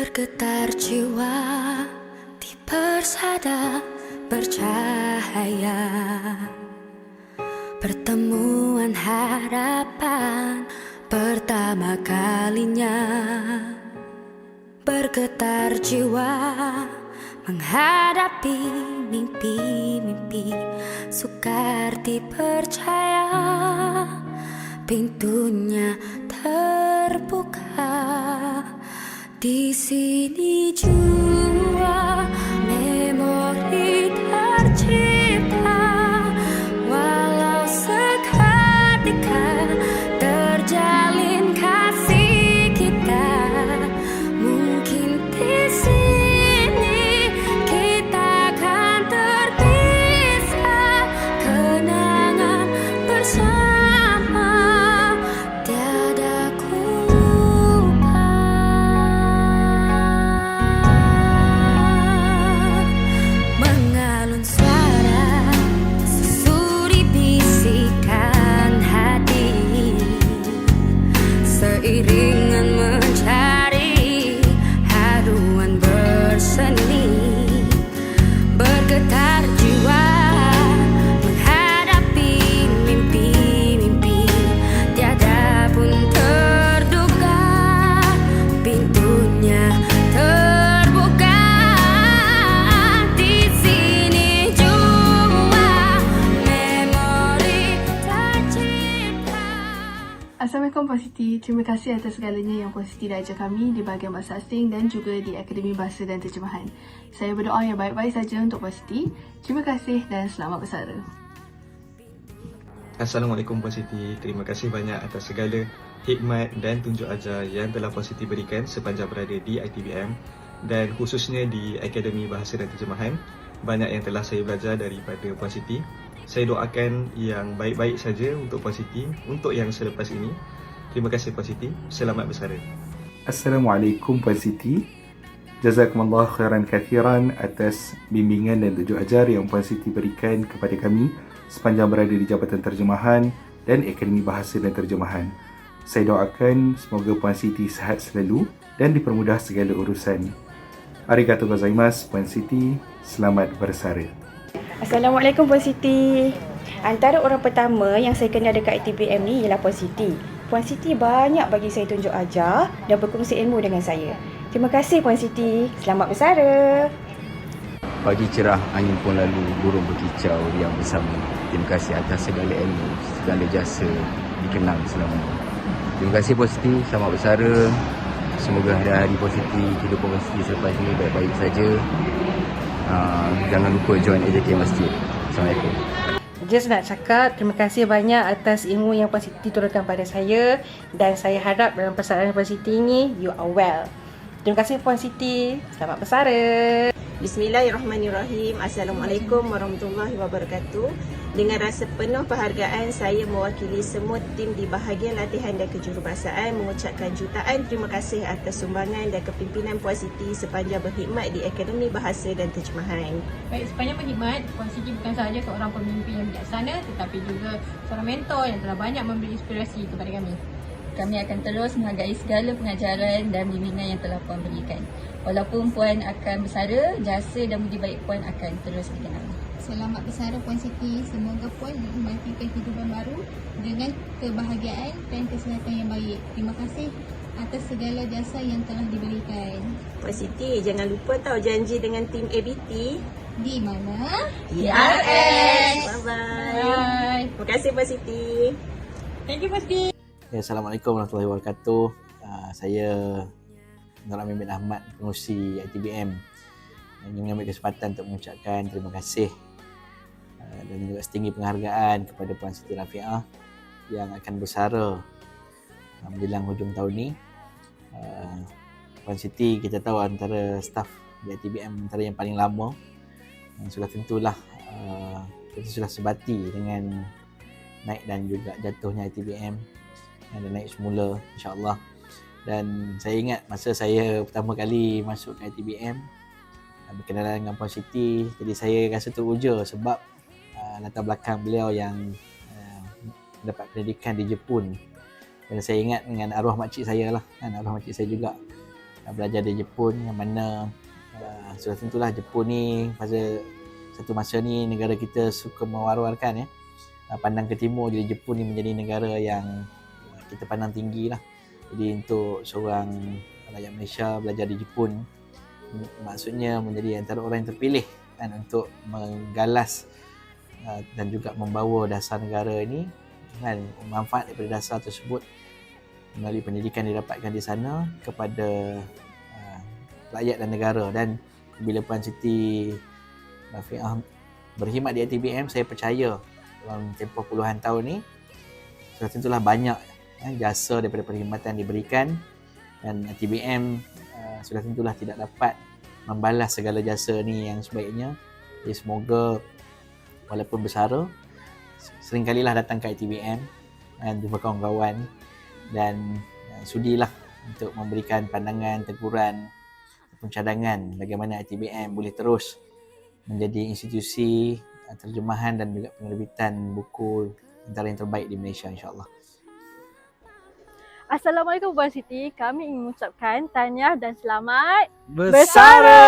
Bergetar jiwa di persada bercahaya, pertemuan harapan pertama kalinya. Bergetar jiwa menghadapi mimpi-mimpi, sukar dipercaya pintunya terbuka. Di sini jua memori tercipta, walau seketika terjalin kasih kita. Mungkin di sini kita akan terpisah, kenangan bersama tiada ku lupa. Mengalun suara susuri bisikan hati, seiringan mencari haruan berseni. Bergetar jiwa menghadapi mimpi-mimpi, tiada pun terduga pintunya terbuka. Di sini jua memori tercipta. Assalamualaikum Puan Siti. Terima kasih atas segalanya yang Puan Siti dah ajar kami di bahagian bahasa asing dan juga di Akademi Bahasa dan Terjemahan. Saya berdoa yang baik-baik saja untuk Puan Siti. Terima kasih dan selamat bersara. Assalamualaikum Puan Siti. Terima kasih banyak atas segala hikmat dan tunjuk ajar yang telah Puan Siti berikan sepanjang berada di ITBM dan khususnya di Akademi Bahasa dan Terjemahan. Banyak yang telah saya belajar daripada Puan Siti. Saya doakan yang baik-baik saja untuk Puan Siti untuk yang selepas ini. Terima kasih Puan Siti. Selamat bersara. Assalamualaikum Puan Siti. Jazakumullah khairan kathiran atas bimbingan dan tunjuk ajar yang Puan Siti berikan kepada kami sepanjang berada di Jabatan Terjemahan dan Akademi Bahasa dan Terjemahan. Saya doakan semoga Puan Siti sihat selalu dan dipermudah segala urusan. Arigatou gozaimasu Puan Siti. Selamat bersara. Assalamualaikum Puan Siti. Antara orang pertama yang saya kenal dekat ITBM ni ialah Puan Siti. Puan Siti banyak bagi saya tunjuk ajar dan berkongsi ilmu dengan saya. Terima kasih Puan Siti. Selamat bersara. Pagi cerah, angin pun lalu, burung berkicau, riang bersama. Terima kasih atas segala ilmu, segala jasa dikenang selama. Terima kasih Puan Siti. Selamat bersara. Semoga hari-hari Puan Siti, kehidupan Puan Siti selepas ini baik-baik saja. Jangan lupa join AJK Masjid. Assalamualaikum. Just nak cakap terima kasih banyak atas ilmu yang Puan Siti turunkan pada saya, dan saya harap dalam persalinan Puan Siti ini you are well. Terima kasih Puan Siti. Selamat bersara. Bismillahirrahmanirrahim. Assalamualaikum warahmatullahi wabarakatuh. Dengan rasa penuh penghargaan, saya mewakili semua tim di bahagian latihan dan kejurubahasaan mengucapkan jutaan terima kasih atas sumbangan dan kepimpinan Puan Siti sepanjang berkhidmat di Akademi Bahasa dan Terjemahan. Baik, sepanjang berkhidmat, Puan Siti bukan sahaja seorang pemimpin yang bijaksana, tetapi juga seorang mentor yang telah banyak memberi inspirasi kepada kami. Kami akan terus menghargai segala pengajaran dan bimbingan yang telah Puan berikan. Walaupun Puan akan bersara, jasa dan budi baik Puan akan terus dikenal. Selamat bersara Puan Siti. Semoga Puan menikmati kehidupan baru dengan kebahagiaan dan kesihatan yang baik. Terima kasih atas segala jasa yang telah diberikan. Puan Siti, jangan lupa tahu janji dengan tim ABT. Di mana? TRX. Bye-bye. Bye. Terima kasih Puan Siti. Thank you Puan Siti. Ya, Assalamualaikum warahmatullahi wabarakatuh. Saya Nur Amin bin Ahmad, pengurusi ITBM. Ingin mengambil kesempatan untuk mengucapkan terima kasih dan juga setinggi penghargaan kepada Puan Siti Rafiah yang akan bersara menjelang hujung tahun ni. Puan Siti kita tahu antara staf di ITBM antara yang paling lama, sudah tentulah kita sudah sebati dengan naik dan juga jatuhnya ITBM dan naik semula insya-Allah. Dan saya ingat masa saya pertama kali masuk ke ITBM berkenalan dengan Puan Siti, jadi saya rasa teruja sebab latar belakang beliau yang mendapat pendidikan di Jepun. Dan saya ingat dengan arwah makcik saya lah, kan, arwah makcik saya juga belajar di Jepun, yang mana sudah tentulah Jepun ni pada satu masa ni negara kita suka mewar-warkan pandang ke timur. Jadi Jepun ni menjadi negara yang kita pandang tinggi lah. Jadi untuk seorang rakyat Malaysia belajar di Jepun, maksudnya menjadi antara orang yang terpilih kan, untuk menggalas dan juga membawa dasar negara ini kan, manfaat daripada dasar tersebut melalui pendidikan didapatkan di sana kepada rakyat dan negara. Dan bila Puan Siti Rafiqah berkhidmat di ITBM, saya percaya dalam tempoh puluhan tahun ni sudah tentulah banyak jasa daripada perkhidmatan diberikan, dan ITBM sudah tentulah tidak dapat membalas segala jasa ni yang sebaiknya. Jadi semoga walaupun bersara, seringkalilah datang ke ITBM dan jumpa kawan-kawan, dan sudilah untuk memberikan pandangan, teguran ataupun cadangan bagaimana ITBM boleh terus menjadi institusi terjemahan dan juga penerbitan buku antara yang terbaik di Malaysia, insyaAllah. Assalamualaikum Puan Siti, kami ingin mengucapkan tahniah dan selamat bersara!